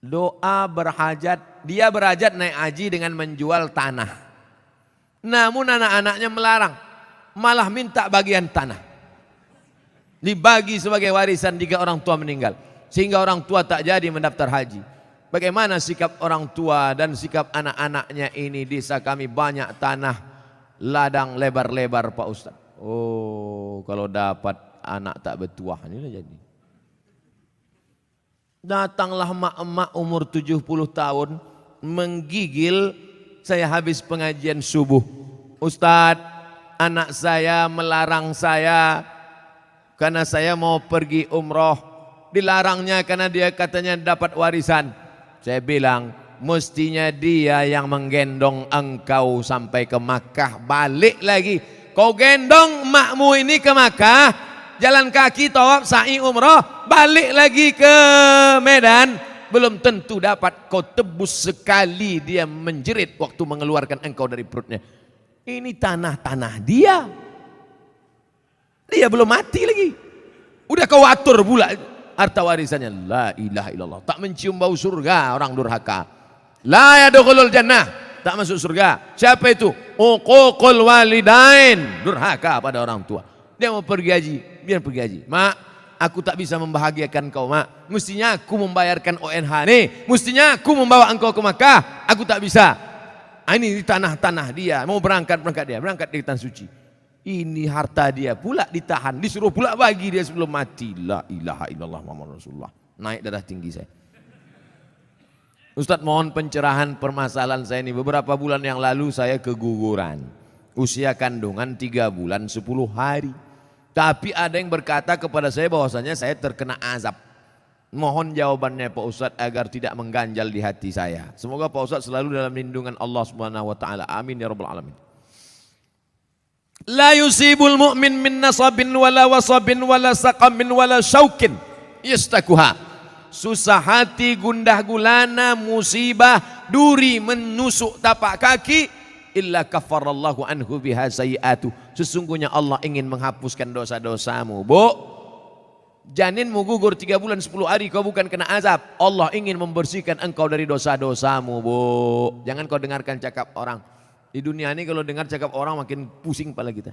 doa berhajat, dia berhajat naik haji dengan menjual tanah. Namun anak-anaknya melarang, malah minta bagian tanah. Dibagi sebagai warisan jika orang tua meninggal. Sehingga orang tua tak jadi mendaftar haji. Bagaimana sikap orang tua dan sikap anak-anaknya ini? Desa kami banyak tanah ladang lebar-lebar Pak Ustaz. Oh, kalau dapat anak tak bertuah ini jadi. Datanglah mak-mak umur 70 tahun menggigil saya habis pengajian subuh. Ustaz, anak saya melarang saya karena saya mau pergi umroh. Dilarangnya karena dia katanya dapat warisan. Saya bilang, mestinya dia yang menggendong engkau sampai ke Makkah, balik lagi. Kau gendong makmu ini ke Makkah, jalan kaki tawaf sa'i umroh, balik lagi ke Medan, belum tentu dapat. Kau tebus sekali dia menjerit waktu mengeluarkan engkau dari perutnya. Ini tanah-tanah dia. Dia belum mati lagi. Udah kau atur pula harta warisannya. La ilaha illallah. Tak mencium bau surga orang durhaka. La yadkhulul jannah. Tak masuk surga. Siapa itu? Uququl walidain. Durhaka pada orang tua. Dia mau pergi haji, biar pergi haji. Mak, aku tak bisa membahagiakan kau, mak. Mestinya aku membayarkan ONH nih. Mestinya aku membawa engkau ke Makkah. Aku tak bisa. Ini di tanah-tanah dia. Mau berangkat dia. Berangkat di tanah suci. Ini harta dia pula ditahan. Disuruh pula bagi dia sebelum mati. La ilaha illallah Muhammad Rasulullah. Naik darah tinggi saya. Ustadz, mohon pencerahan permasalahan saya ini. Beberapa bulan yang lalu saya keguguran. Usia kandungan 3 bulan 10 hari. Tapi ada yang berkata kepada saya bahwasanya saya terkena azab. Mohon jawabannya Pak Ustadz agar tidak mengganjal di hati saya. Semoga Pak Ustadz selalu dalam lindungan Allah Subhanahu wa taala. Amin ya rabbal alamin. La yusibul mu'min min nasabin wala wasabin wala saqamin wala syaukin yastakuha. Susah hati, gundah gulana, musibah, duri menusuk tapak kaki, illa kafarallahu anhu biha sayiatu. Sesungguhnya Allah ingin menghapuskan dosa-dosamu. Bu, janinmu gugur 3 bulan 10 hari, kau bukan kena azab. Allah ingin membersihkan engkau dari dosa-dosamu, bu. Jangan kau dengarkan cakap orang. Di dunia ini kalau dengar cakap orang makin pusing kepala kita.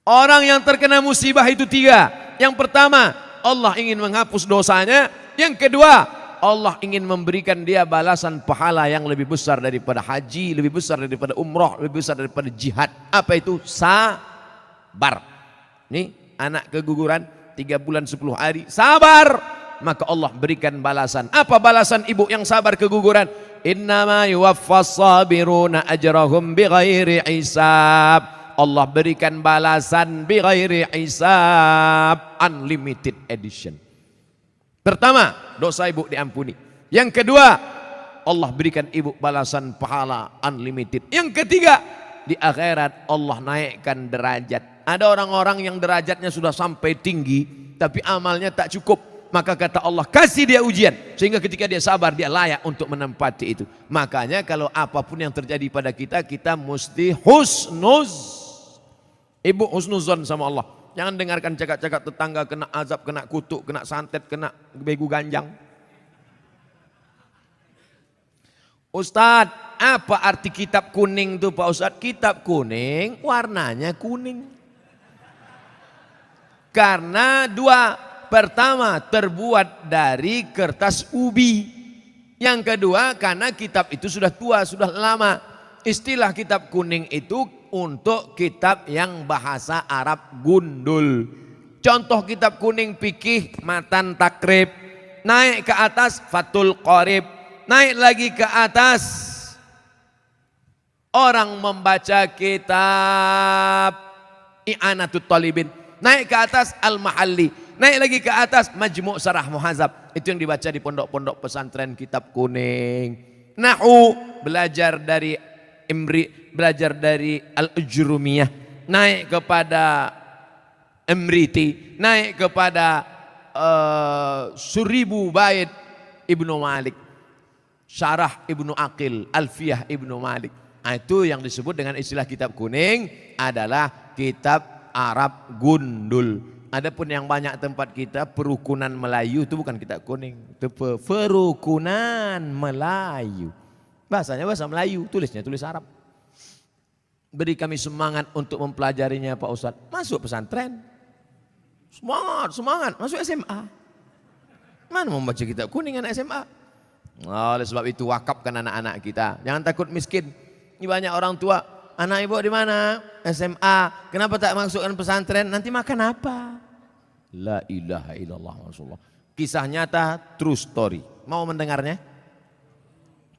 Orang yang terkena musibah itu 3. Yang pertama, Allah ingin menghapus dosanya. Yang kedua, Allah ingin memberikan dia balasan pahala yang lebih besar daripada haji, lebih besar daripada umroh, lebih besar daripada jihad. Apa itu? Sabar. Nih anak keguguran 3 bulan 10 hari, sabar, maka Allah berikan balasan. Apa balasan ibu yang sabar keguguran? Innama yuwaffas sabiruna ajrahum bighairi hisab. Allah berikan balasan bighairi hisab, unlimited edition. Pertama, dosa ibu diampuni. Yang kedua, Allah berikan ibu balasan pahala unlimited. Yang ketiga, di akhirat Allah naikkan derajat. Ada orang-orang yang derajatnya sudah sampai tinggi, tapi amalnya tak cukup. Maka kata Allah, kasih dia ujian. Sehingga ketika dia sabar, dia layak untuk menempati itu. Makanya kalau apapun yang terjadi pada kita, kita mesti husnuzon sama Allah. Jangan dengarkan cakap-cakap tetangga kena azab, kena kutuk, kena santet, kena begu ganjang. Ustadz, apa arti kitab kuning itu Pak Ustadz? Kitab kuning warnanya kuning. Karena 2. Pertama, terbuat dari kertas ubi. Yang kedua, karena kitab itu sudah tua, sudah lama. Istilah kitab kuning itu untuk kitab yang bahasa Arab gundul. Contoh kitab kuning fikih, matan takrib. Naik ke atas Fathul Qorib. Naik lagi ke atas orang membaca kitab I'anatul Talibin. Naik ke atas Al-Mahalli. Naik lagi ke atas Majmu' Syarah Muhadzab. Itu yang dibaca di pondok-pondok pesantren kitab kuning. Nahu belajar dari Imri, belajar dari Al-Ujrumiyah. Naik kepada Imriti, naik kepada Suribu Bait Ibnu Malik, Syarah Ibnu Aqil, Alfiyah Ibnu Malik. Nah, itu yang disebut dengan istilah kitab kuning adalah kitab Arab gundul. Adapun yang banyak tempat kita perukunan Melayu itu bukan kitab kuning, itu perukunan Melayu. Bahasanya bahasa Melayu, tulisnya tulis Arab. Beri kami semangat untuk mempelajarinya Pak Ustadz. Masuk pesantren. Semangat, masuk SMA. Mana mau baca kitab kuning anak SMA? Oleh sebab itu wakafkan anak-anak kita. Jangan takut miskin. Ini banyak orang tua. Anak ibu di mana? SMA. Kenapa tak masukkan pesantren? Nanti makan apa? La ilaha illallah Rasulullah. Kisah nyata, true story. Mau mendengarnya?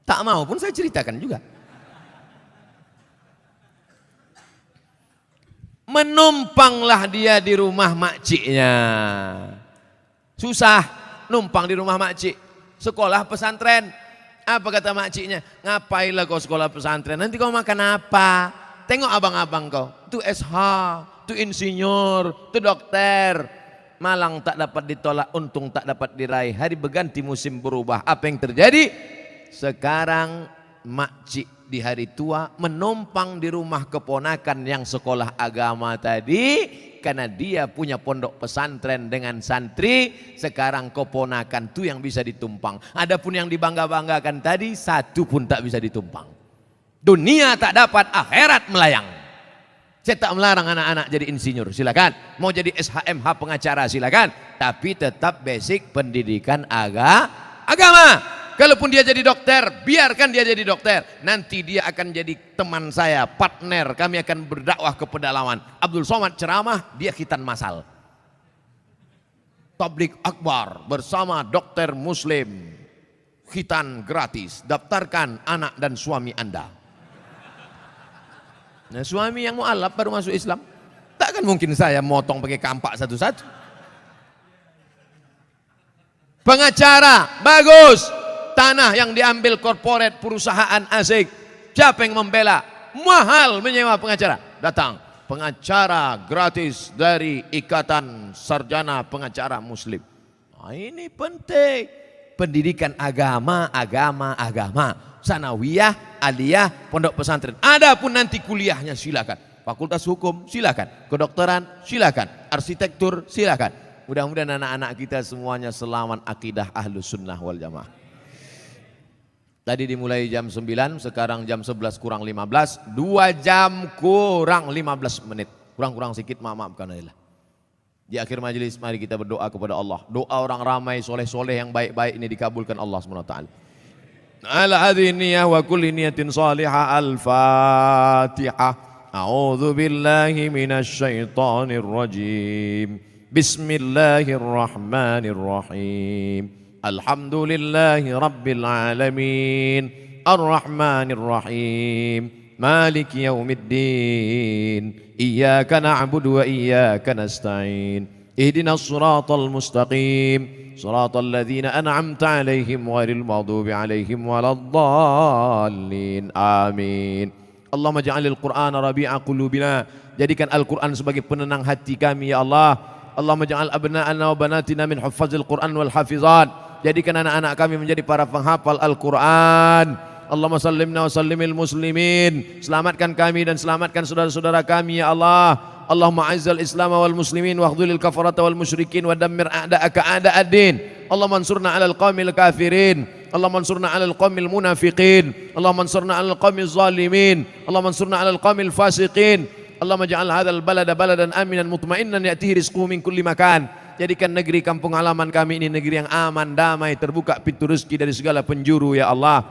Tak mau pun saya ceritakan juga. Menumpanglah dia di rumah makciknya. Susah numpang di rumah makcik. Sekolah pesantren. Apa kata makciknya? Ngapailah kau sekolah pesantren? Nanti kau makan apa? Tengok abang-abang kau. Itu SH, itu insinyur, itu dokter. Malang tak dapat ditolak, untung tak dapat diraih. Hari berganti musim berubah. Apa yang terjadi? Sekarang makcik di hari tua menumpang di rumah keponakan yang sekolah agama tadi. Karena dia punya pondok pesantren dengan santri, sekarang keponakan itu yang bisa ditumpang. Adapun yang dibangga-banggakan tadi, satu pun tak bisa ditumpang. Dunia tak dapat, akhirat melayang. Saya tak melarang anak-anak jadi insinyur, silakan. Mau jadi SHMH pengacara, silakan. Tapi tetap basic pendidikan agama. Kalaupun dia jadi dokter, biarkan dia jadi dokter. Nanti dia akan jadi teman saya, partner. Kami akan berdakwah ke pedalaman. Abdul Somad ceramah, dia khitan masal. Tablik akbar bersama dokter muslim. Khitan gratis. Daftarkan anak dan suami Anda. Nah, suami yang mu'alaf baru masuk Islam. Takkan mungkin saya motong pakai kampak satu-satu. Pengacara, bagus. Tanah yang diambil korporat perusahaan asing. Siapa yang membela? Mahal menyewa pengacara. Datang pengacara gratis dari Ikatan Sarjana Pengacara Muslim. Nah, ini penting. Pendidikan agama. Sanawiyah, aliyah, pondok pesantren. Adapun nanti kuliahnya silakan. Fakultas hukum silakan. Kedokteran silakan. Arsitektur silakan. Mudah-mudahan anak-anak kita semuanya selamat akidah ahlus sunnah wal jamaah. Tadi dimulai jam 9, sekarang jam 11 kurang 15, 2 jam kurang 15 menit. Kurang-kurang sedikit, maafkan Allah. Di akhir majelis mari kita berdoa kepada Allah. Doa orang ramai soleh-soleh yang baik-baik ini dikabulkan Allah SWT. Ala hadhihi niyah wa kulli niyatin salihah, al-Fatihah. A'udzu billahi minasy syaithanir rajim. Bismillahirrahmanirrahim. Alhamdulillahi Rabbil Alamin. Ar-Rahmanir Rahim. Maliki yaumiddin. Iyyaka na'budu wa iyyaka nasta'in. Ihdinas siratal mustaqim. Siratal ladzina an'amta 'alaihim ghairil maghdubi 'alaihim waladdallin. Amin. Allahumma ja'alil Qur'ana rabi'a qulubina. Jadikan Al-Qur'an sebagai penenang hati kami ya Allah. Allahumma ja'al abna'ana wa banatina min huffazil Qur'an wal hafizat. Jadikan anak-anak kami menjadi para penghafal Al-Quran. Allahumma sallimna wa sallimil muslimin. Selamatkan kami dan selamatkan saudara-saudara kami ya Allah. Allahumma a'izzal islam wal muslimin wa akhdhulil kafarata wal musyrikin wa dammir a'da'aka a'da'ad-din. Allahumma ansurna 'alal qaumil kafirin. Allahumma ansurna 'alal qaumil munafiqin. Allahumma ansurna 'alal qaumil zalimin. Allahumma ansurna 'alal qaumil fasiqin. Allahumma ja'al hadzal balada baladan aminan mutmainnan ya'tihi rizquhu min kulli makan. Jadikan negeri kampung halaman kami ini negeri yang aman, damai, terbuka pintu rezeki dari segala penjuru ya Allah.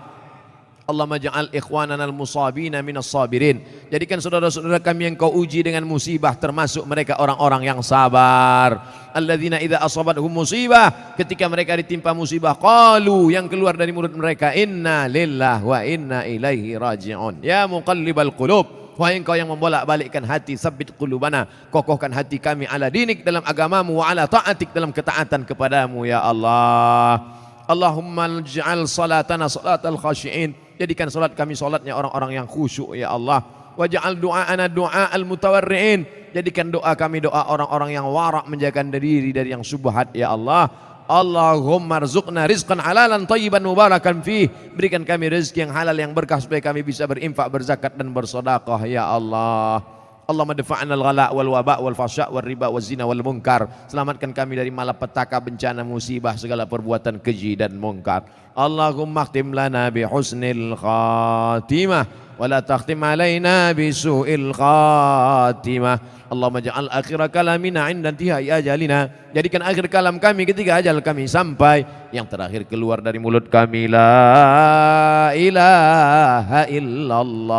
Allahumma ja'al ikhwanana al-musabina minas sabirin. Jadikan saudara-saudara kami yang kau uji dengan musibah termasuk mereka orang-orang yang sabar. Alladzina idza asabathum musibah, ketika mereka ditimpa musibah qalu, yang keluar dari mulut mereka, inna lillahi wa inna ilaihi raji'un. Ya muqallibal qulub, wahai engkau yang membolak-balikkan hati, sabbit qulubana, kokohkan hati kami ala dinik, dalam agamamu, wa ala ta'atik, dalam ketaatan kepadamu ya Allah. Allahumma ij'al salatana salatal khashi'in. Jadikan salat kami salatnya orang-orang yang khusyuk ya Allah. Waj'al du'aana du'aal mutawarri'in. Jadikan doa kami doa orang-orang yang warak, menjaga diri dari yang syubhat ya Allah. Allahumma rzuqna rizqan halalan thayyiban mubarakan fih. Berikan kami rezeki yang halal yang berkah supaya kami bisa berinfak, berzakat dan bersedekah ya Allah. Allahumma dafa'na al-ghala wal waba wal fasya wal riba wal zina wal munkar. Selamatkan kami dari malapetaka, bencana, musibah, segala perbuatan keji dan munkar. Allahumma khtim lana bi husnil khatimah wa la takhtim alaina bi su'il khatimah. Allahumma ja'al akhir kalamina 'inda intihai ajalina. Jadikan akhir kalam kami ketika ajal kami sampai, yang terakhir keluar dari mulut kami la ilaha illallah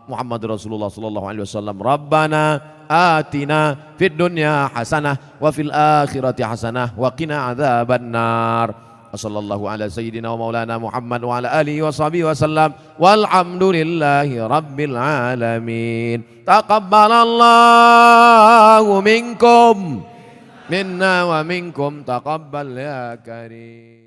Muhammad Rasulullah sallallahu alaihi wasallam. Rabbana atina fid dunya hasanah wa fil akhirati hasanah wa qina adzabannar. Sallallahu ala sayyidina wa maulana Muhammad wa ala alihi wa sahbihi wasallam. Walhamdulillahi rabbil alamin. Taqabbalallahu minkum minna wa minkum taqabbal ya karim.